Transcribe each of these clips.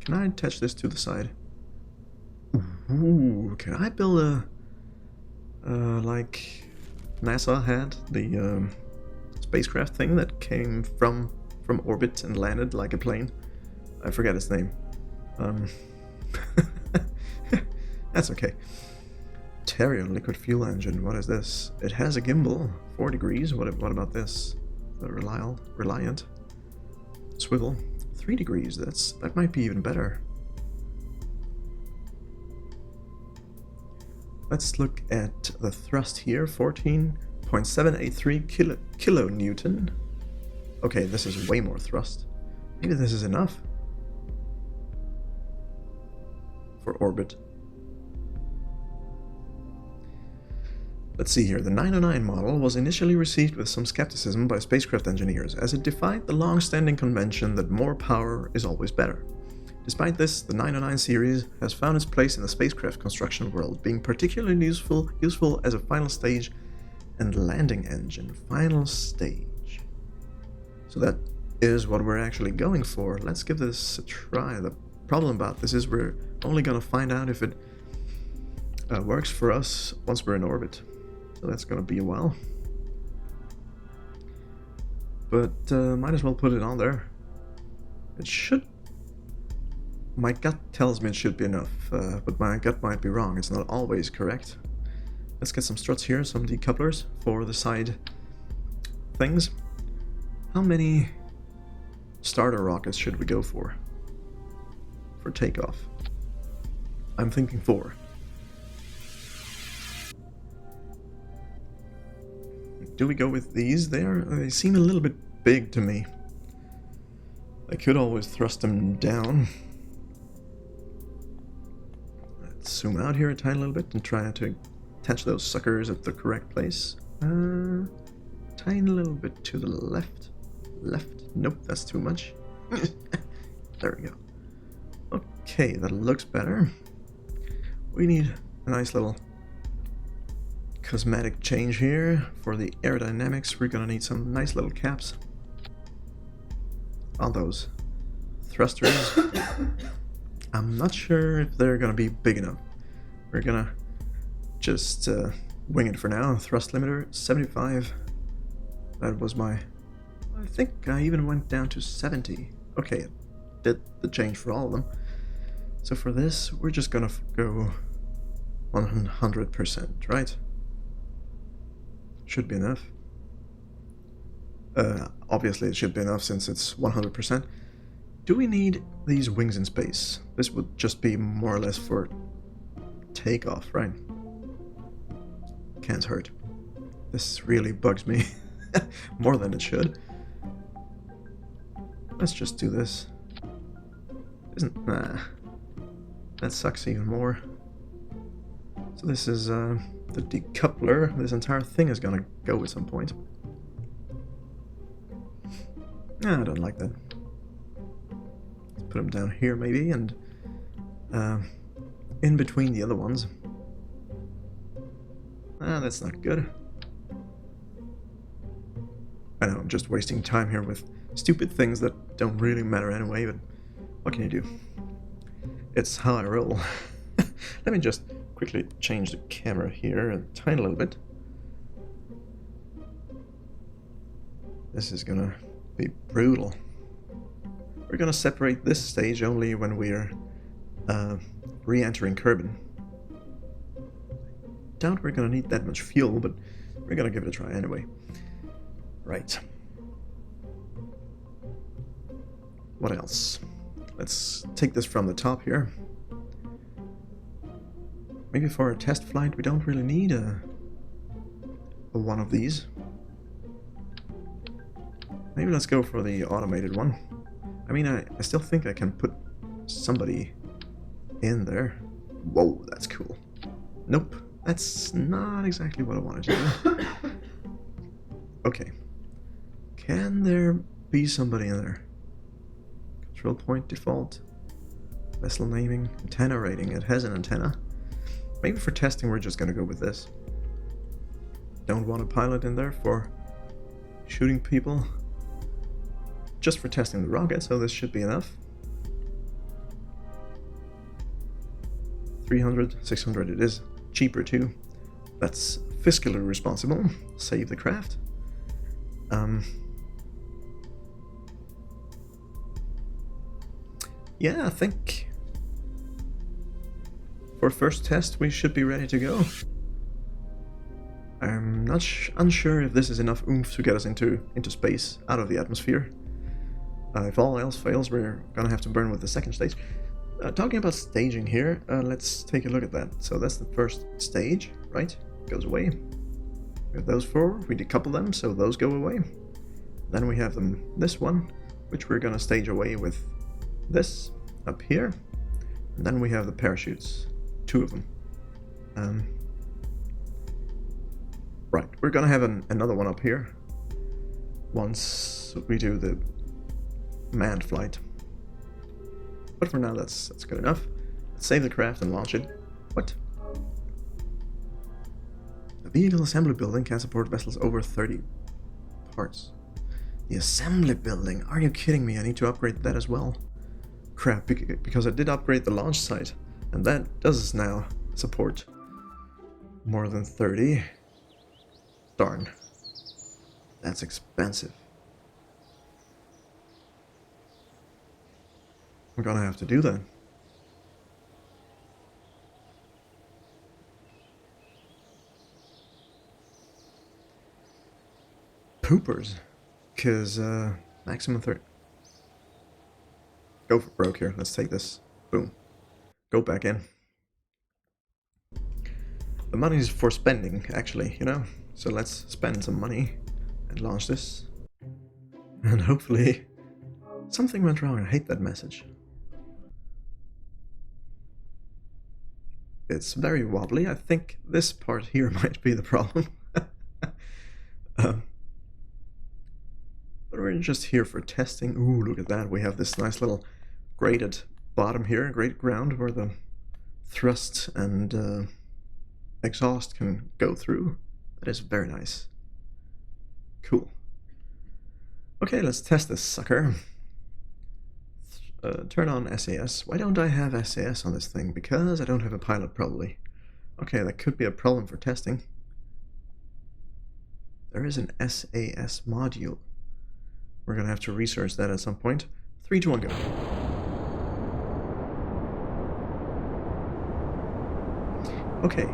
Can I attach this to the side? Ooh, can I build a... like NASA had, the spacecraft thing that came from orbit and landed like a plane? I forget its name. That's okay. Terrier liquid fuel engine, what is this? It has a gimbal, 4 degrees. What about this? The Reliant. Swivel, 3 degrees. That might be even better. Let's look at the thrust here, 14.783 kilonewton. Okay, this is way more thrust. Maybe this is enough for orbit. Let's see here. The 909 model was initially received with some skepticism by spacecraft engineers, as it defied the long-standing convention that more power is always better. Despite this, the 909 series has found its place in the spacecraft construction world, being particularly useful as a final stage and landing engine. Final stage. So that is what we're actually going for. Let's give this a try. The problem about this is we're only going to find out if it works for us once we're in orbit. So that's going to be a while. But might as well put it on there. It should... My gut tells me it should be enough, but my gut might be wrong. It's not always correct. Let's get some struts here, some decouplers for the side things. How many starter rockets should we go for takeoff? I'm thinking 4. Do we go with these there? They seem a little bit big to me. I could always thrust them down. Let's zoom out here a tiny little bit and try to attach those suckers at the correct place. Tiny little bit to the left. Nope, that's too much. There we go. Okay, that looks better. We need a nice little cosmetic change here. For the aerodynamics, we're gonna need some nice little caps on those thrusters. I'm not sure if they're gonna be big enough. We're gonna just wing it for now. Thrust limiter 75. That was my... I think I even went down to 70. Okay, it did the change for all of them. So for this, we're just gonna go 100%, right? Should be enough. Obviously it should be enough since it's 100%. Do we need these wings in space? This would just be more or less for takeoff, right? Can't hurt. This really bugs me. More than it should. Let's just do this. Nah. That sucks even more. So this is the decoupler. This entire thing is gonna go at some point. I don't like that. Let's put them down here maybe, and in between the other ones. That's not good. I know, I'm just wasting time here with stupid things that don't really matter anyway, but what can you do? It's how I roll. Let me just quickly change the camera here a tiny little bit. This is gonna be brutal. We're gonna separate this stage only when we're re-entering Kerbal. Doubt we're gonna need that much fuel, but we're gonna give it a try anyway. Right. What else? Let's take this from the top here. Maybe for a test flight we don't really need a one of these. Maybe let's go for the automated one. I mean, I still think I can put somebody in there. Whoa, that's cool. Nope, that's not exactly what I wanted to do. Okay. Can there be somebody in there? Control point default. Vessel naming. Antenna rating. It has an antenna. Maybe for testing we're just gonna go with this. Don't want a pilot in there for shooting people. Just for testing the rocket, so this should be enough. 300, 600 it is. Cheaper too. That's fiscally responsible. Save the craft. Yeah, I think for first test we should be ready to go. I'm not unsure if this is enough oomph to get us into space, out of the atmosphere. If all else fails, we're gonna have to burn with the second stage. Talking about staging here, let's take a look at that. So that's the first stage, right? Goes away. We have those four, we decouple them, so those go away. Then we have this one, which we're gonna stage away with this up here. And then we have the parachutes, 2 of them. Right, we're gonna have another one up here once we do the manned flight. But for now, that's good enough. Let's save the craft and launch it. What? The vehicle assembly building can support vessels over 30 parts. The assembly building? Are you kidding me? I need to upgrade that as well. Crap, because I did upgrade the launch site, and that does now support more than 30. Darn. That's expensive. I'm gonna have to do that. Poopers. Cause maximum 30. Go for broke here. Let's take this. Boom. Go back in. The money's for spending, actually, you know? So let's spend some money and launch this. And hopefully something went wrong. I hate that message. It's very wobbly. I think this part here might be the problem. But we're just here for testing. Ooh, look at that. We have this nice little graded bottom here, great ground where the thrust and exhaust can go through. That is very nice. Cool. Okay, let's test this sucker. Turn on SAS. Why don't I have SAS on this thing? Because I don't have a pilot, probably. Okay, that could be a problem for testing. There is an SAS module. We're gonna have to research that at some point. 3, 2, 1, go. Okay.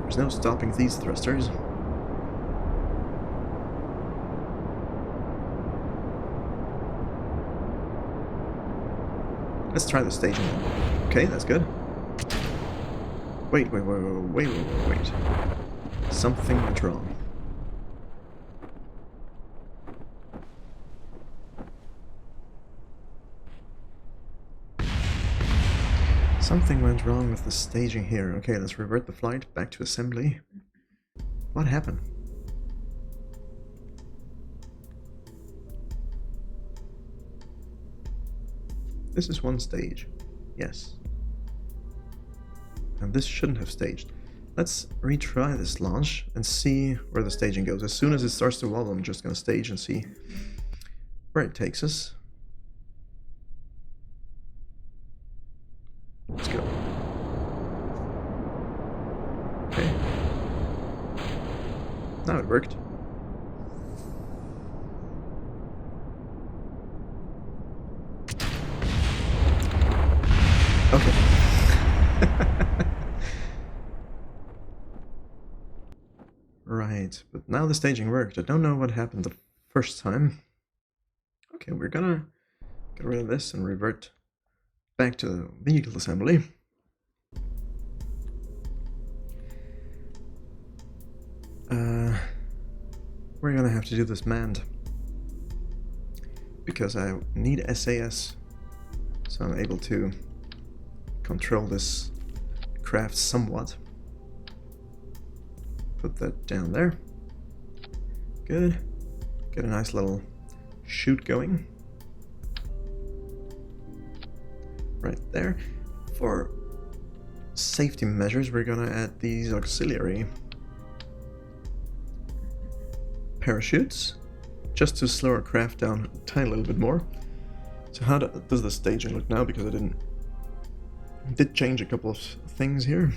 There's no stopping these thrusters. Let's try the staging. Okay, that's good. Wait. Something went wrong. Something went wrong with the staging here. Okay, let's revert the flight back to assembly. What happened? This is one stage. Yes. And this shouldn't have staged. Let's retry this launch and see where the staging goes. As soon as it starts to wobble, I'm just gonna stage and see where it takes us. Let's go. Okay. Now it worked. Okay. Right, but now the staging worked. I don't know what happened the first time. Okay, we're gonna get rid of this and revert back to the vehicle assembly. We're gonna have to do this manned because I need SAS, so I'm able to control this craft somewhat. Put that down there. Good. Get a nice little chute going. Right there. For safety measures, we're gonna add these auxiliary parachutes just to slow our craft down a tiny little bit more. So how does the staging look now? Because I didn't Did change a couple of things here.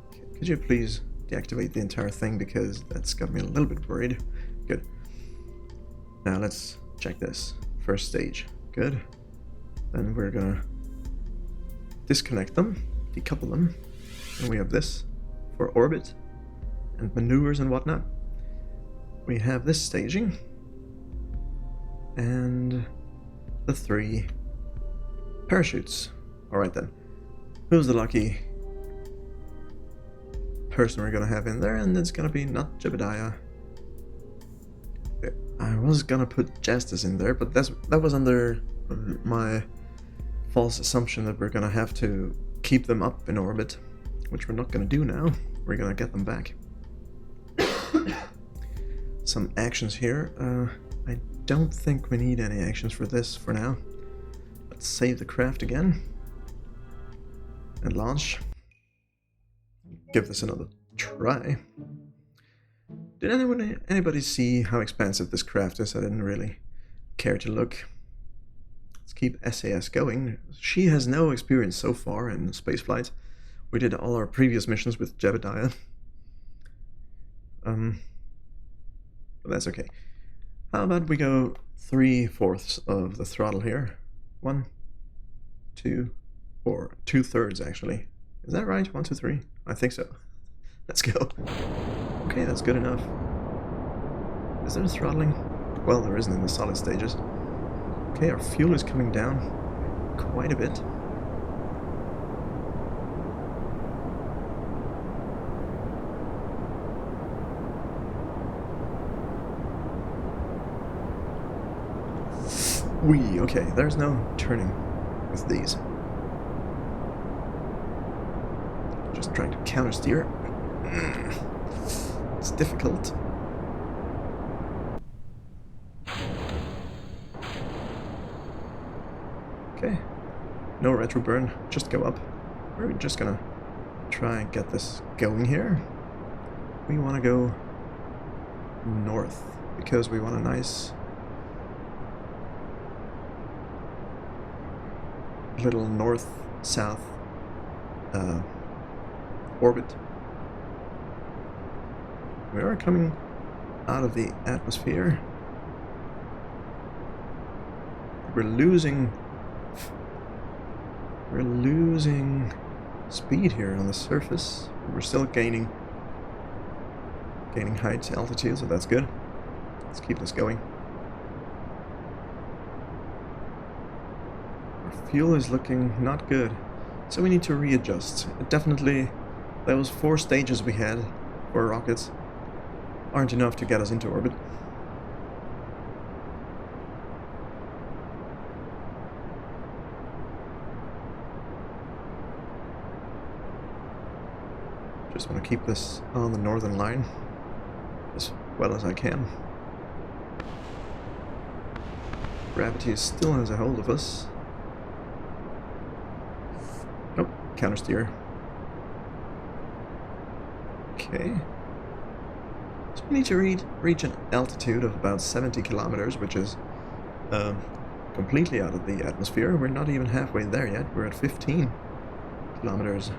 Okay, could you please deactivate the entire thing, because that's got me a little bit worried. Good. Now let's check this. First stage. Good. Then we're gonna disconnect them, decouple them, and we have this for orbit and maneuvers and whatnot. We have this staging and the 3 parachutes. Alright then. Who's the lucky person we're gonna have in there? And it's gonna be not Jebediah. I was gonna put Justice in there, but that was under my false assumption that we're gonna have to keep them up in orbit, which we're not gonna do now. We're gonna get them back. Some actions here. I don't think we need any actions for this for now. Let's save the craft again and launch. Give this another try. Did anybody see how expansive this craft is? I didn't really care to look. Let's keep SAS going. She has no experience so far in spaceflight. We did all our previous missions with Jebediah. But that's okay. How about we go 3/4 of the throttle here? 1, 2, or 2/3 actually. Is that right? 1, 2, 3? I think so. Let's go. Okay, that's good enough. Is there a throttling? Well, there isn't in the solid stages. Okay, our fuel is coming down quite a bit. Okay, there's no turning with these. Just trying to counter steer. It's difficult. Okay, no retro burn, just go up. We're just gonna try and get this going here. We want to go north because we want a nice little north-south orbit. We are coming out of the atmosphere. We're losing speed here on the surface. We're still gaining height, altitude, so that's good. Let's keep this going. Fuel is looking not good, so we need to readjust. Definitely, those 4 stages we had for rockets aren't enough to get us into orbit. Just want to keep this on the northern line as well as I can. Gravity still has a hold of us. Nope, counter steer. Okay. So we need to reach an altitude of about 70 kilometers, which is completely out of the atmosphere. We're not even halfway there yet. We're at 15 kilometers.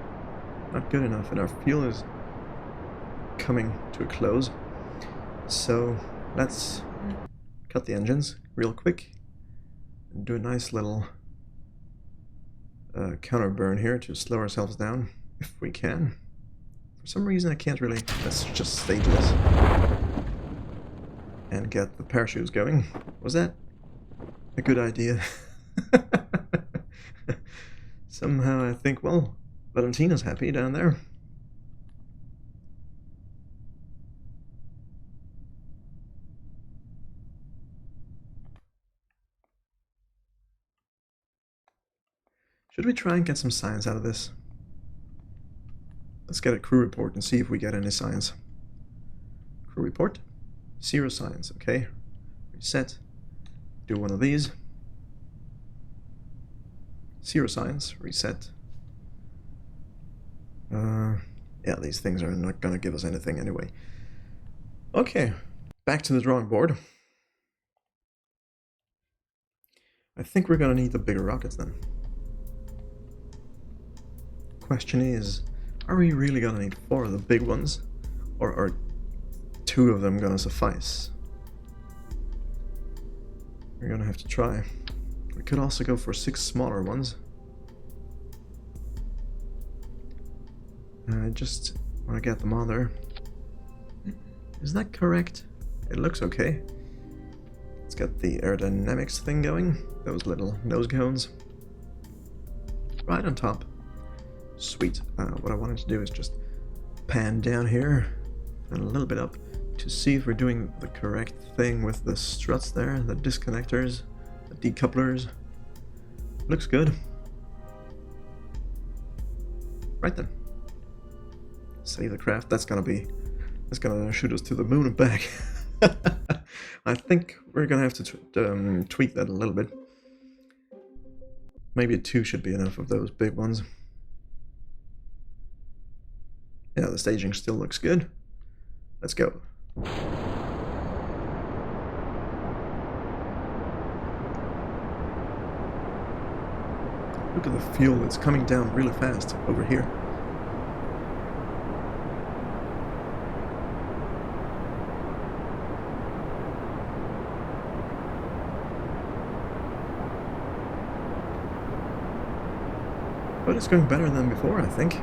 Not good enough, and our fuel is coming to a close. So let's cut the engines real quick and do a nice little counter burn here to slow ourselves down if we can. For some reason I can't really. Let's just stage this and get the parachutes going. Was that a good idea? Somehow I think, well, Valentina's happy down there. Should we try and get some science out of this? Let's get a crew report and see if we get any science. Crew report. 0 science, okay. Reset. Do one of these. 0 science. Reset. Yeah, these things are not gonna give us anything anyway. Okay, back to the drawing board. I think we're gonna need the bigger rockets then. Question is, are we really gonna need 4 of the big ones? Or are 2 of them gonna suffice? We're gonna have to try. We could also go for 6 smaller ones. I just want to get them on there. Is that correct? It looks okay. Let's get the aerodynamics thing going. Those little nose cones. Right on top. Sweet. What I wanted to do is just pan down here and a little bit up to see if we're doing the correct thing with the struts there, the disconnectors, the decouplers. Looks good. Right then. Save the craft. That's gonna shoot us to the moon and back. I think we're gonna have to tweak that a little bit. Maybe 2 should be enough of those big ones. Yeah, the staging still looks good. Let's go. Look at the fuel, it's coming down really fast over here. But it's going better than before, I think.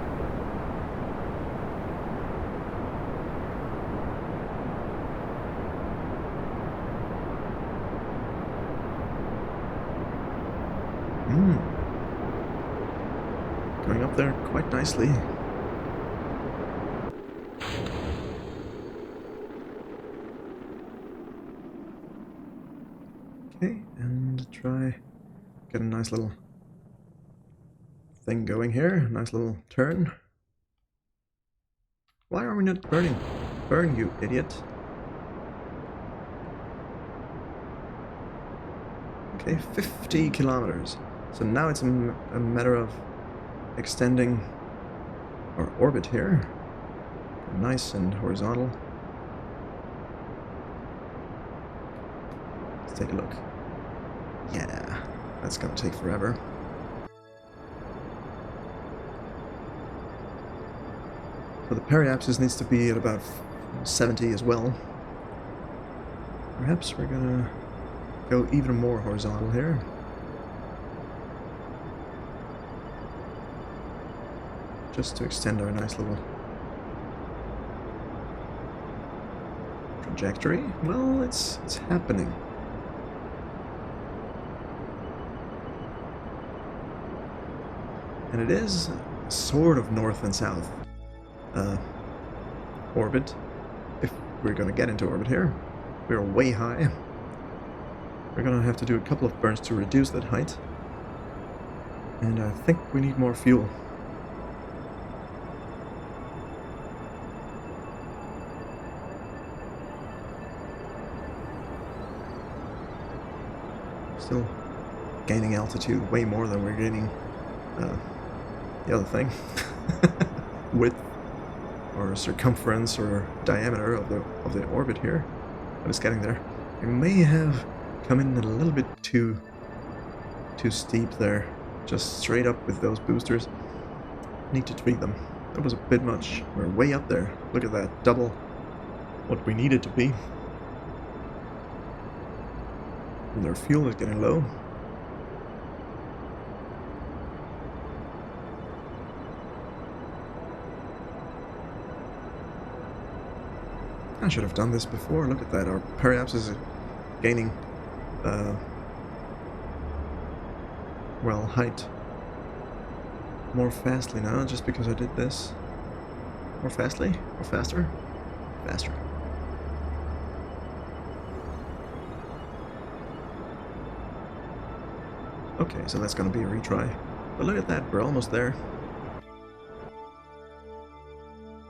Going up there quite nicely. Okay, and try get a nice little thing going here. Nice little turn. Why are we not burning? Burn, you idiot. Okay, 50 kilometers. So now it's a matter of extending our orbit here. Nice and horizontal. Let's take a look. Yeah, that's gonna take forever. So the periapsis needs to be at about 70 as well. Perhaps we're gonna go even more horizontal here. Just to extend our nice little trajectory. Well, it's happening. And it is sort of north and south orbit, if we're gonna get into orbit here. We're way high. We're gonna have to do a couple of burns to reduce that height. And I think we need more fuel. Still gaining altitude way more than we're gaining the other thing. Width or circumference or diameter of the orbit here. But it's getting there. We may have come in a little bit too steep there. Just straight up with those boosters. Need to tweak them. That was a bit much. We're way up there. Look at that. Double what we needed to be. And their fuel is getting low. I should have done this before. Look at that. Our periapsis is gaining, well, height more fastly now, just because I did this. More fastly? Or faster? Faster. Okay, so that's gonna be a retry. But look at that, we're almost there.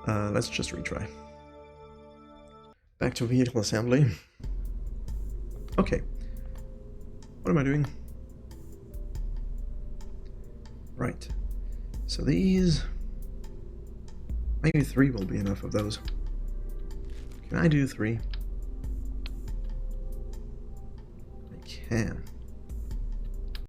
Let's just retry. Back to vehicle assembly. Okay. What am I doing? Right. So these... maybe 3 will be enough of those. Can I do 3? I can.